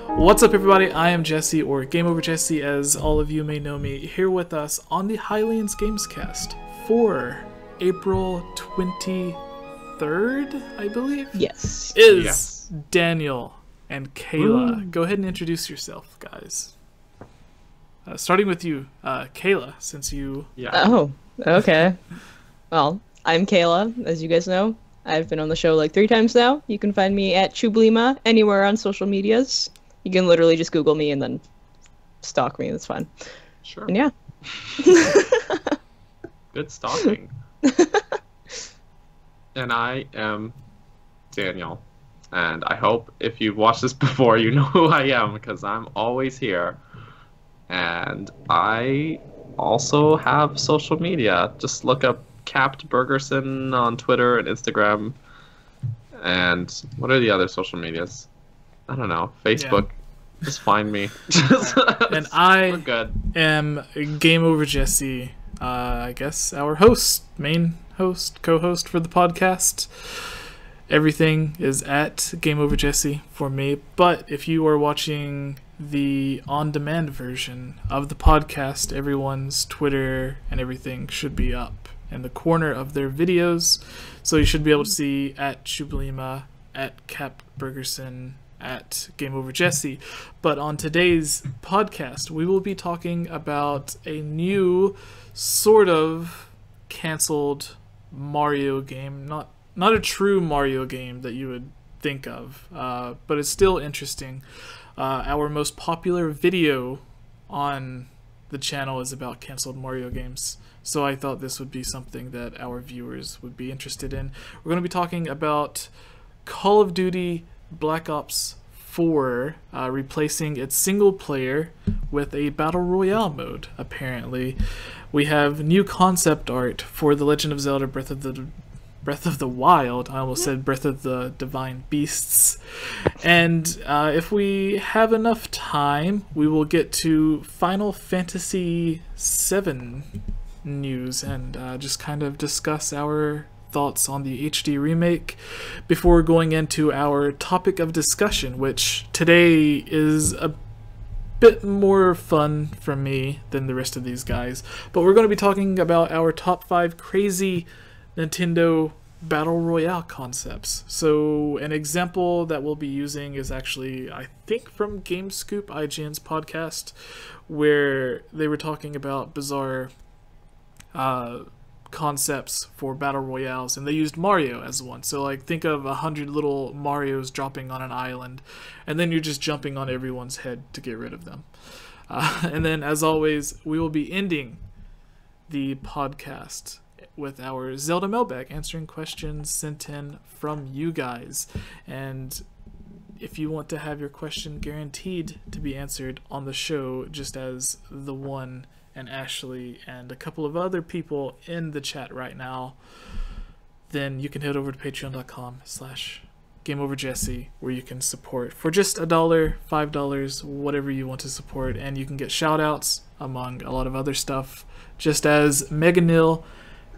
What's up, everybody? I am Jesse, or GameOverJesse, as all of you may know me, here with us on the Highlands Gamescast for April 23rd, I believe? Yes. Is Daniel and Kayla. Go ahead and introduce yourself, guys. Starting with you, Kayla, since you... Oh, okay. Well, I'm Kayla, as you guys know. I've been on the show like 3 times now. You can find me at Chublima anywhere on social medias. You can literally just Google me and then stalk me. That's fine. Sure. And yeah. Good stalking. And I am Daniel. And I hope if you've watched this before, you know who I am, because I'm always here. And I also have social media. Just look up Capt Bergerson on Twitter and Instagram. And what are the other social medias? I don't know. Facebook. Yeah. Just find me. And I We're good. am GameOverJesse, I guess our host, main host, co-host for the podcast. Everything is at GameOverJesse for me, but if you are watching the on-demand version of the podcast, everyone's Twitter and everything should be up in the corner of their videos, so you should be able to see at Chublima, at Cap Bergerson, at GameOverJesse. But on today's podcast, we will be talking about a new sort of canceled Mario game, not a true Mario game that you would think of, but it's still interesting. Our most popular video on the channel is about canceled Mario games, so I thought this would be something that our viewers would be interested in. We're going to be talking about Call of Duty Black Ops 4 replacing its single player with a battle royale mode. Apparently, we have new concept art for The Legend of Zelda Breath of the Wild. I almost said Breath of the Divine Beasts. And if we have enough time, we will get to Final Fantasy VII news and just kind of discuss our thoughts on the HD remake before going into our topic of discussion, which today is a bit more fun for me than the rest of these guys. But we're going to be talking about our top 5 crazy Nintendo Battle Royale concepts. So an example that we'll be using is actually, I think, from GameScoop, IGN's podcast, where they were talking about bizarre concepts for battle royales, and they used Mario as one. So like, think of 100 little Marios dropping on an island, and then you're just jumping on everyone's head to get rid of them. And then, as always, we will be ending the podcast with our Zelda mailbag, answering questions sent in from you guys. And if you want to have your question guaranteed to be answered on the show, just as the one and Ashley and a couple of other people in the chat right now, then you can head over to patreon.com/GameOverJesse, where you can support for just $1, $5, whatever you want to support, and you can get shout outs among a lot of other stuff, just as Megan Neal,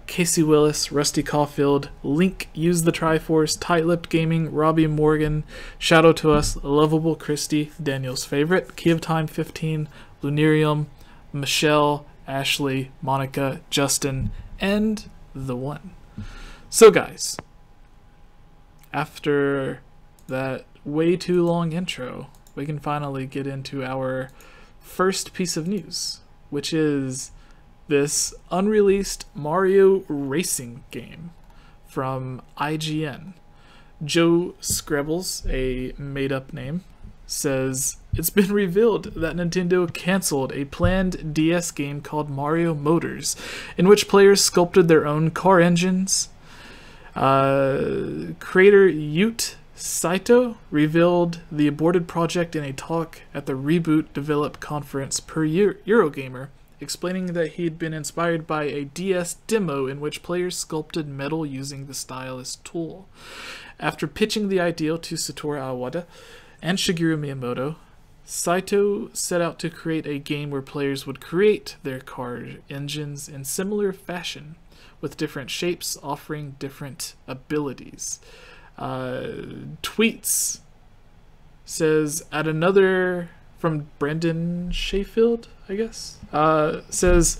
Casey Willis, Rusty Caulfield, Link, Use the Triforce, Tight-Lipped Gaming, Robbie Morgan, shout out to us, Lovable Christy, Daniel's favorite, Key of Time 15, Lunarium, Michelle, Ashley, Monica, Justin, and the one. So guys, after that way too long intro, we can finally get into our first piece of news, which is this unreleased Mario racing game from IGN. Joe Screbbles, a made-up name, says, it's been revealed that Nintendo canceled a planned DS game called Mario Motors, in which players sculpted their own car engines. Creator Ute Saito revealed the aborted project in a talk at the Reboot Develop conference per Eurogamer, explaining that he'd been inspired by a DS demo in which players sculpted metal using the stylus tool. After pitching the idea to Satoru Iwata and Shigeru Miyamoto, Saito set out to create a game where players would create their car engines in similar fashion, with different shapes offering different abilities. Tweets says at another from Brendan Sheffield, I guess. Says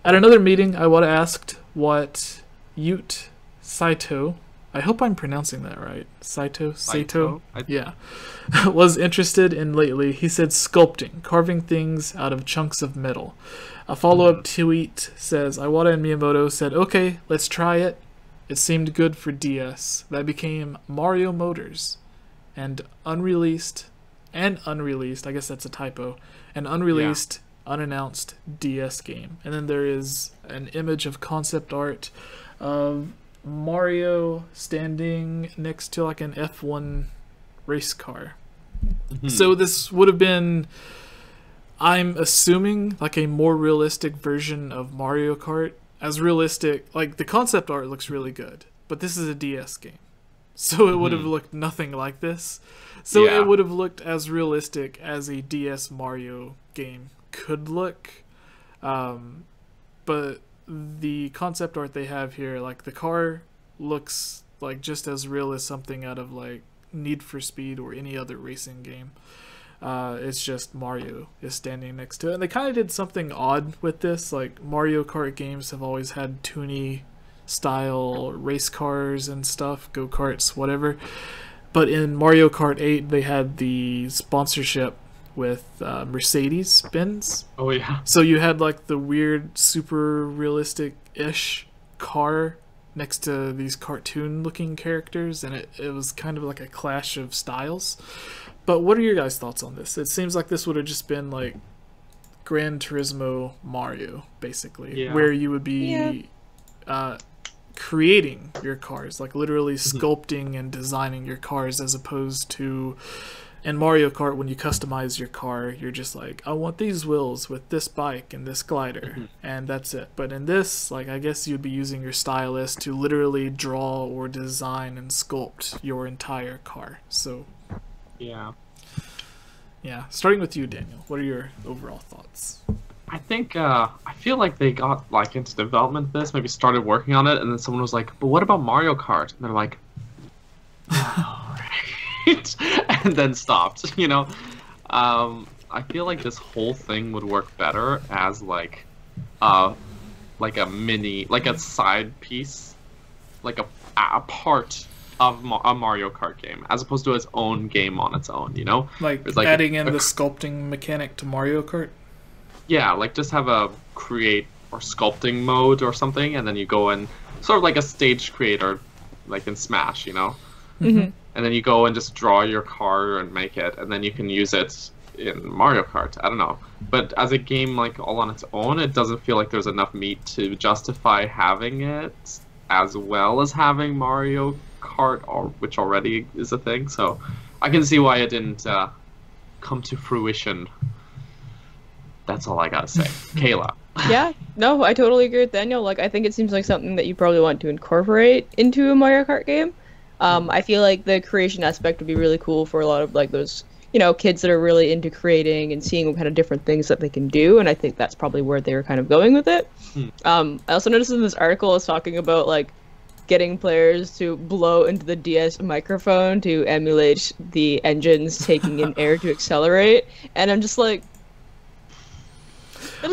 at another meeting, I would have asked what Ute Saito, I hope I'm pronouncing that right. Saito? Yeah. Was interested in lately. He said sculpting, carving things out of chunks of metal. A follow-up tweet says, Iwata and Miyamoto said, okay, let's try it. It seemed good for DS. That became Mario Motors. And unreleased, I guess that's a typo, an unreleased, unannounced DS game. And then there is an image of concept art of Mario standing next to like an F1 race car. So this would have been, I'm assuming, like a more realistic version of Mario Kart. As realistic, like the concept art looks really good, but this is a DS game. So it would have looked nothing like this. So it would have looked as realistic as a DS Mario game could look. But the concept art they have here, like the car looks like just as real as something out of like Need for Speed or any other racing game. It's just Mario is standing next to it. And they kind of did something odd with this. Like Mario Kart games have always had toony style race cars and stuff, go-karts, whatever. But in Mario Kart 8, they had the sponsorship with Mercedes-Benz. Oh, yeah. So you had like the weird, super realistic-ish car next to these cartoon-looking characters, and it was kind of like a clash of styles. But what are your guys' thoughts on this? It seems like this would have just been like Gran Turismo Mario, basically, where you would be creating your cars, like literally sculpting and designing your cars, as opposed to in Mario Kart when you customize your car, you're just like, I want these wheels with this bike and this glider, and that's it. But in this, like, I guess you'd be using your stylus to literally draw or design and sculpt your entire car. So yeah, starting with you, Daniel, what are your overall thoughts? I think I feel like they got like into development of this, maybe started working on it, and then someone was like, but what about Mario Kart? And they're like, alright, and then stopped, you know. I feel like this whole thing would work better as like a mini, like a side piece, like a part of a Mario Kart game, as opposed to its own game on its own, you know? Like adding in the sculpting mechanic to Mario Kart? Yeah, like just have a create or sculpting mode or something, and then you go and sort of like a stage creator, like in Smash, you know? And then you go and just draw your car and make it, and then you can use it in Mario Kart. I don't know. But as a game like all on its own, it doesn't feel like there's enough meat to justify having it as well as having Mario Kart, which already is a thing. So I can see why it didn't come to fruition. That's all I gotta say. Kayla. Yeah, no, I totally agree with Daniel. Like, I think it seems like something that you probably want to incorporate into a Mario Kart game. I feel like the creation aspect would be really cool for a lot of like those, you know, kids that are really into creating and seeing what kind of different things that they can do. And I think that's probably where they were kind of going with it. I also noticed in this article it's talking about like getting players to blow into the DS microphone to emulate the engines taking in air to accelerate. And I'm just like,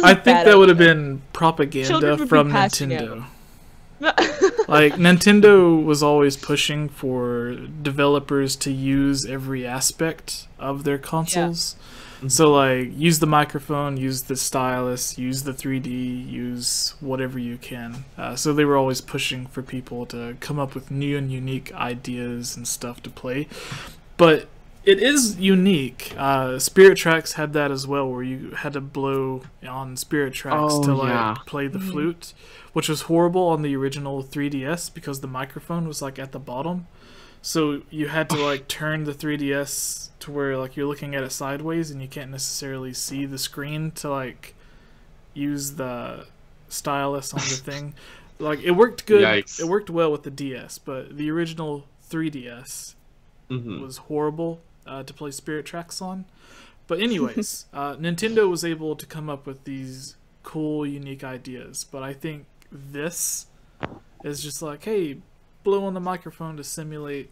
I think that would have been propaganda from Nintendo. Like, Nintendo was always pushing for developers to use every aspect of their consoles. So, like, use the microphone, use the stylus, use the 3D, use whatever you can. So they were always pushing for people to come up with new and unique ideas and stuff to play. But it is unique. Spirit Tracks had that as well, where you had to blow on Spirit Tracks to like play the flute, which was horrible on the original 3DS because the microphone was like at the bottom. So you had to like turn the 3DS to where like you're looking at it sideways and you can't necessarily see the screen to like use the stylus on the thing. Like, it worked good. Yikes. It worked well with the DS, but the original 3DS was horrible to play Spirit Tracks on. But anyways, Nintendo was able to come up with these cool, unique ideas. But I think this is just like, hey, blow on the microphone to simulate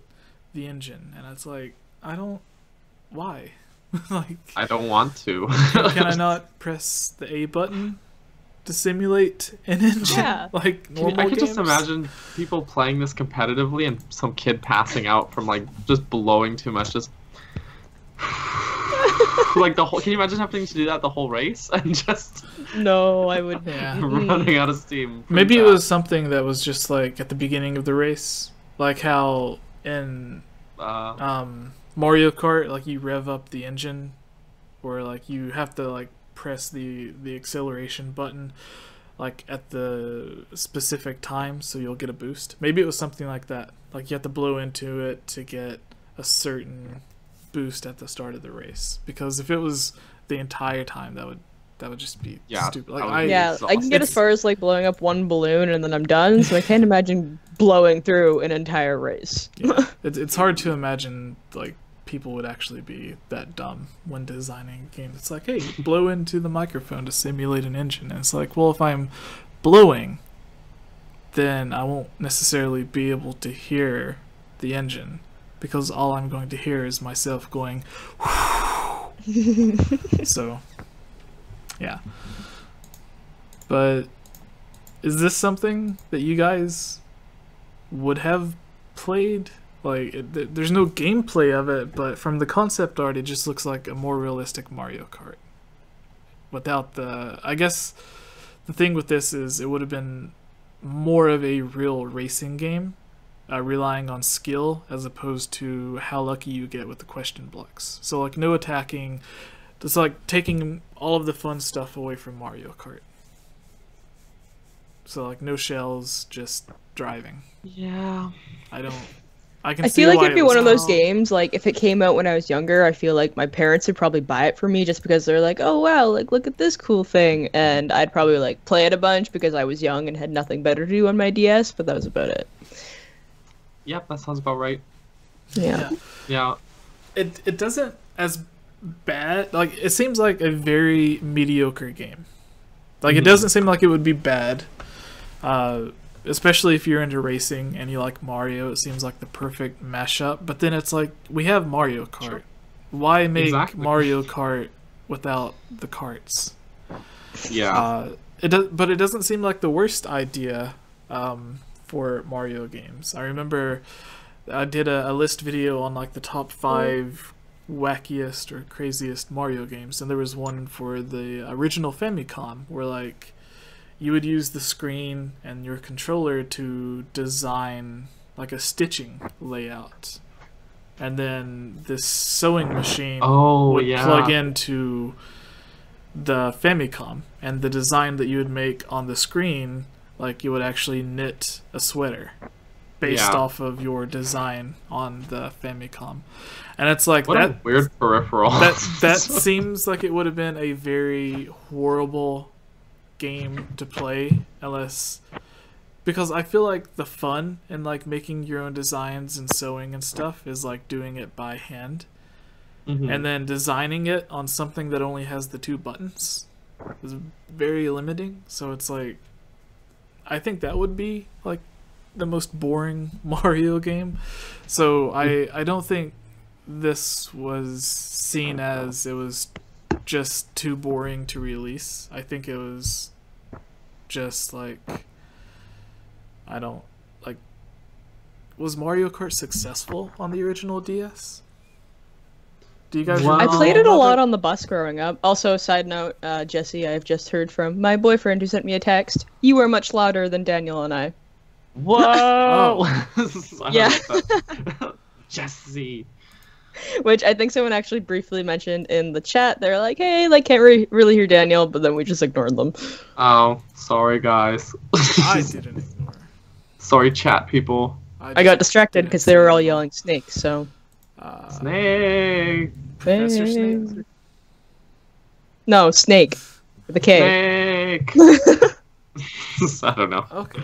the engine. And it's like, I don't why? Like, I don't want to. can I not press the A button to simulate an engine? Yeah. Like normal I could games? just imagine people playing this competitively and some kid passing out from like just blowing too much, just like the whole. Can you imagine having to do that the whole race and just No, I would. Yeah. running out of steam? Maybe it was something that was just like at the beginning of the race, like how in Mario Kart, like you rev up the engine, or like you have to like press the acceleration button like at the specific time so you'll get a boost. Maybe it was something like that. Like you have to blow into it to get a certain boost at the start of the race. Because if it was the entire time, that would just be stupid. Like I can get as far as like blowing up one balloon and then I'm done. So I can't imagine blowing through an entire race. Yeah. It's hard to imagine like people would actually be that dumb when designing a game. It's like, hey, blow into the microphone to simulate an engine. And it's like, well, if I'm blowing, then I won't necessarily be able to hear the engine because all I'm going to hear is myself going so yeah. But is this something that you guys would have played? Like, there's no gameplay of it, but from the concept art, it just looks like a more realistic Mario Kart. Without the... I guess the thing with this is it would have been more of a real racing game, relying on skill as opposed to how lucky you get with the question blocks. So, like, no attacking. It's like taking all of the fun stuff away from Mario Kart. So, like, no shells, just driving. Yeah. I feel like it'd be one of those games, like, if it came out when I was younger, I feel like my parents would probably buy it for me just because they're like, oh, wow, like, look at this cool thing. And I'd probably, like, play it a bunch because I was young and had nothing better to do on my DS, but that was about it. Yep, that sounds about right. Yeah. It doesn't as bad, like, it seems like a very mediocre game. Like, it doesn't seem like it would be bad. Especially if you're into racing and you like Mario, it seems like the perfect mashup. But then it's like, we have Mario Kart. Sure. Why make Mario Kart without the karts? Yeah. But it doesn't seem like the worst idea for Mario games. I remember I did a list video on like the top 5 wackiest or craziest Mario games, and there was one for the original Famicom where like you would use the screen and your controller to design like a stitching layout. And then this sewing machine would plug into the Famicom. And the design that you would make on the screen, like you would actually knit a sweater based off of your design on the Famicom. And it's like what a weird peripheral. That seems like it would have been a very horrible game to play, because I feel like the fun in like making your own designs and sewing and stuff is like doing it by hand, and then designing it on something that only has the 2 buttons is very limiting. So it's like, I think that would be like the most boring Mario game. So I don't think this was seen as it was just too boring to release. I think it was just like, was Mario Kart successful on the original DS? Do you guys I played it a lot on the bus growing up. Also, side note, Jesse, I've just heard from my boyfriend who sent me a text. You are much louder than Daniel and I. Whoa! Yeah. Jesse. Which I think someone actually briefly mentioned in the chat. They're like, hey, like, can't really hear Daniel, but then we just ignored them. Oh, sorry, guys. I didn't ignore. Sorry, chat people. I got distracted because they were all yelling snake, so... Snake! Professor Snake? No, snake. With a K. Snake! I don't know. Okay.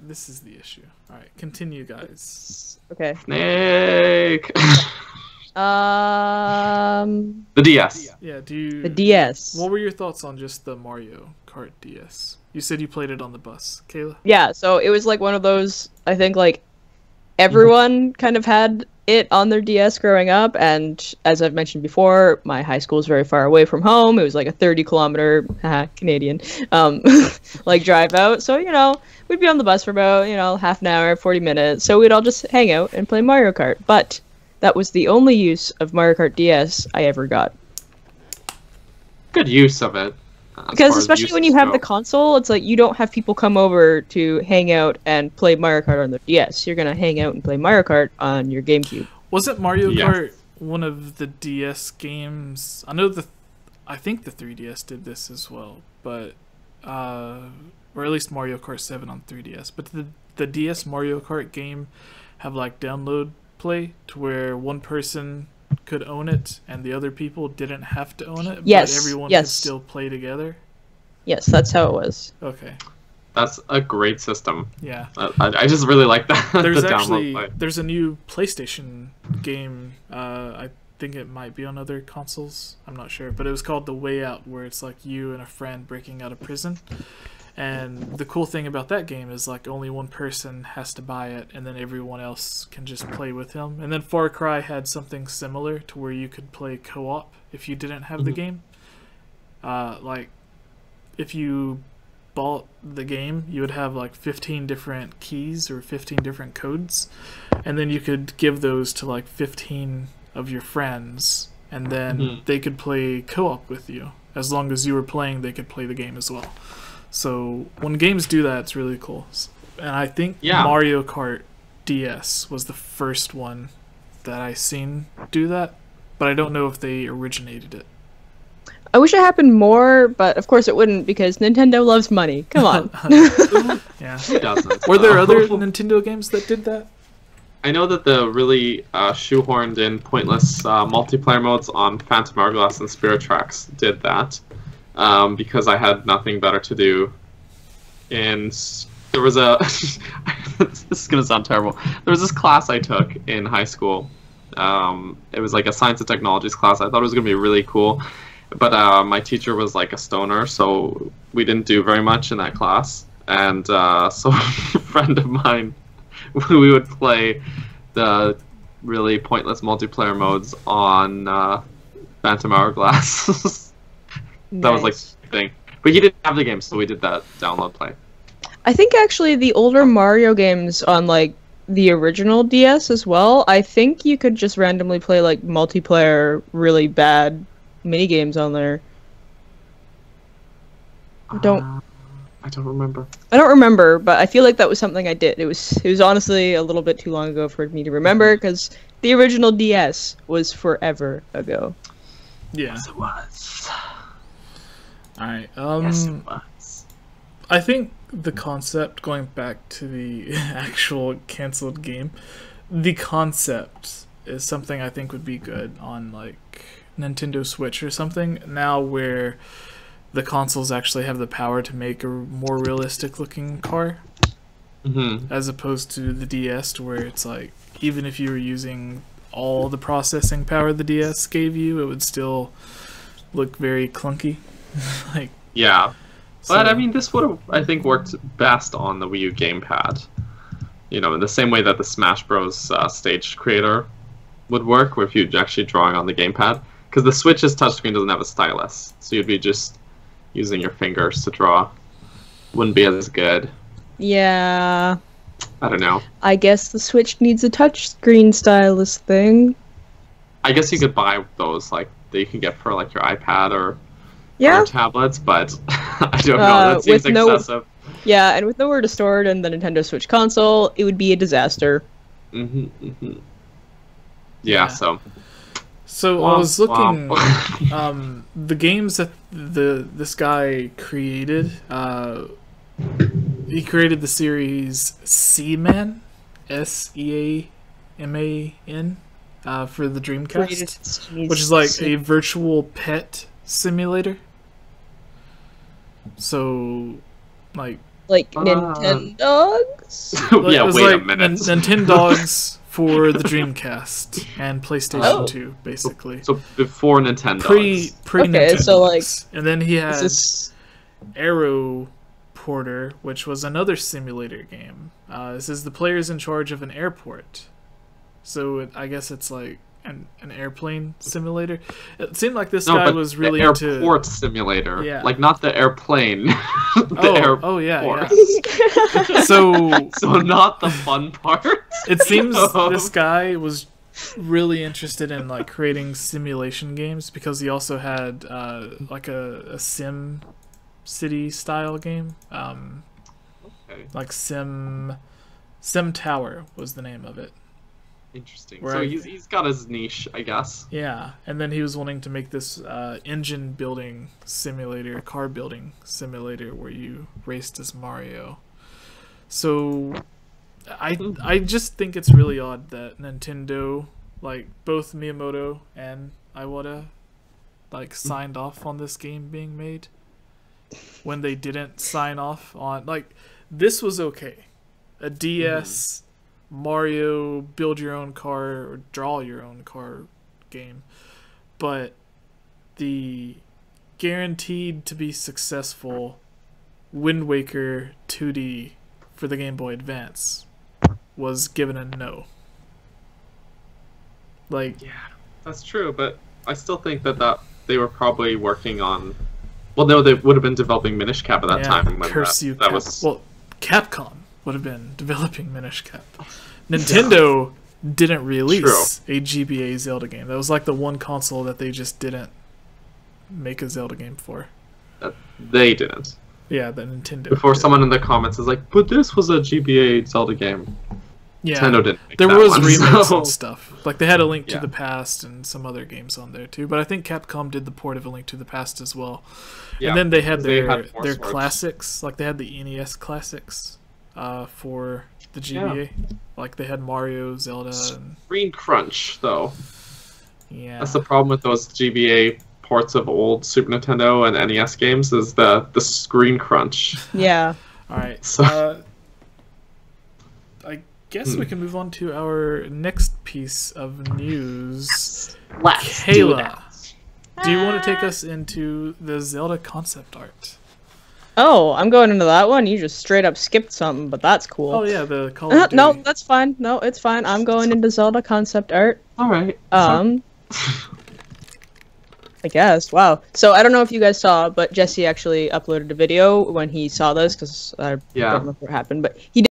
This is the issue. Alright, continue, guys. Okay. Snake! The DS. Yeah, The DS. What were your thoughts on just the Mario Kart DS? You said you played it on the bus, Kayla? Yeah, so it was like one of those, I think like everyone kind of had it on their DS growing up, and as I've mentioned before, my high school is very far away from home. It was like a 30-kilometer Canadian like drive out. So, we'd be on the bus for about, half an hour, 40 minutes. So we'd all just hang out and play Mario Kart. But that was the only use of Mario Kart DS I ever got. Good use of it. Because especially when you have the console, it's like you don't have people come over to hang out and play Mario Kart on their DS. You're gonna hang out and play Mario Kart on your GameCube. Wasn't Mario Kart one of the DS games? I think the 3DS did this as well, but or at least Mario Kart 7 on 3DS. But the DS Mario Kart game have like download play to where one person could own it and the other people didn't have to own it, yes, but everyone yes. could still play together. Yes, that's how it was. Okay. That's a great system. Yeah. I just really like that. There's a new PlayStation game. I think it might be on other consoles. I'm not sure, but it was called The Way Out, where it's like you and a friend breaking out of prison. And the cool thing about that game is like only one person has to buy it, and then everyone else can just play with him. And then Far Cry had something similar to where you could play co-op if you didn't have the game. Like if you bought the game, you would have like 15 different keys or 15 different codes, and then you could give those to like 15 of your friends, and then they could play co-op with you. As long as you were playing, they could play the game as well. So when games do that, it's really cool. And I think Mario Kart DS was the first one that I seen do that, but I don't know if they originated it. I wish it happened more, but of course it wouldn't, because Nintendo loves money. Come on. Yeah. It doesn't. Were there other Nintendo games that did that? I know that the really shoehorned in pointless multiplayer modes on Phantom Hourglass and Spirit Tracks did that. Because I had nothing better to do. And there was this is gonna sound terrible. There was this class I took in high school. It was like a science and technologies class. I thought it was gonna be really cool, but my teacher was like a stoner, so we didn't do very much in that class. And so a friend of mine, we would play the really pointless multiplayer modes on Phantom Hourglass. That was like the thing. But he didn't have the game, so we did that download play. I think actually the older Mario games on like the original DS as well, I think you could just randomly play like multiplayer really bad mini games on there. I don't remember. I don't remember, but I feel like that was something I did. It was honestly a little bit too long ago for me to remember, because the original DS was forever ago. Yeah. Yes, it was. Alright, Yes, it was. I think the concept, going back to the actual cancelled game, the concept is something I think would be good on like Nintendo Switch or something, now where the consoles actually have the power to make a more realistic looking car, as opposed to the DS, where it's like even if you were using all the processing power the DS gave you, it would still look very clunky. Like, yeah, so, but I mean, this would have, I think, worked best on the Wii U gamepad. In the same way that the Smash Bros. Stage creator would work, where if you're actually drawing on the gamepad, because the Switch's touchscreen doesn't have a stylus, so you'd be just using your fingers to draw. Wouldn't be as good. Yeah. I don't know. I guess the Switch needs a touchscreen stylus thing. I guess you could buy those, like, that you can get for like your iPad or tablets, but I don't know. That seems excessive. Yeah, and with nowhere to store it in the Nintendo Switch console, it would be a disaster. Yeah, so I was looking the games that this guy created. He created the series Seaman, SEAMAN, for the Dreamcast, which is like a virtual pet simulator. So, like Nintendogs? Yeah, wait a minute. Nintendogs for the Dreamcast and PlayStation 2, basically. So before Nintendo. Pre okay, so like, and then he had Aero Porter, which was another simulator game. This is the players in charge of an airport. So I guess it's like an airplane simulator. It seemed like this No, guy but was really the into airport simulator. Yeah. Like not the airplane. oh yeah. So So not the fun part. it seems this guy was really interested in like creating simulation games because he also had like a sim city style game. Okay. Like Sim Tower was the name of it. Interesting. Where So I- he's got his niche, I guess. Yeah, and then he was wanting to make this engine building simulator, car building simulator, where you raced as Mario. So, I just think it's really odd that Nintendo, like both Miyamoto and Iwata, like signed off on this game being made, when they didn't sign off on this was okay, a DS. Mario build your own car or draw your own car game, but the guaranteed to be successful Wind Waker 2D for the Game Boy Advance was given a no. Like, Yeah, that's true, but I still think that they were probably working on. Well, no, they would have been developing Minish Cap at that time. When curse you, that was well, Capcom would have been developing Minish Cap. Nintendo didn't release a GBA Zelda game. That was like the one console that they just didn't make a Zelda game for. They didn't. Yeah, the Nintendo. Before did. someone in the comments is like, "But this was a GBA Zelda game." Yeah, Nintendo didn't make there that was one, remakes so- and stuff. Like they had A Link to Yeah. the Past and some other games on there too. But I think Capcom did the port of A Link to the Past as well. Yeah, And then they had 'cause their Force their Works. classics. Like they had the NES classics for the GBA. Like they had Mario, Zelda, and Screen crunch, though. yeah. That's the problem with those GBA ports of old Super Nintendo and NES games is the screen crunch. Yeah. All right. So- I guess we can move on to our next piece of news. Let's Kayla, do you want to take us into the Zelda concept art? Oh, I'm going into that one. You just straight up skipped something, but that's cool. Oh yeah, the Call of Duty. No, that's fine. No, it's fine. I'm going into Zelda concept art. All right. I guess. Wow. So I don't know if you guys saw, but Jesse actually uploaded a video when he saw this because I Yeah. don't remember what happened, but he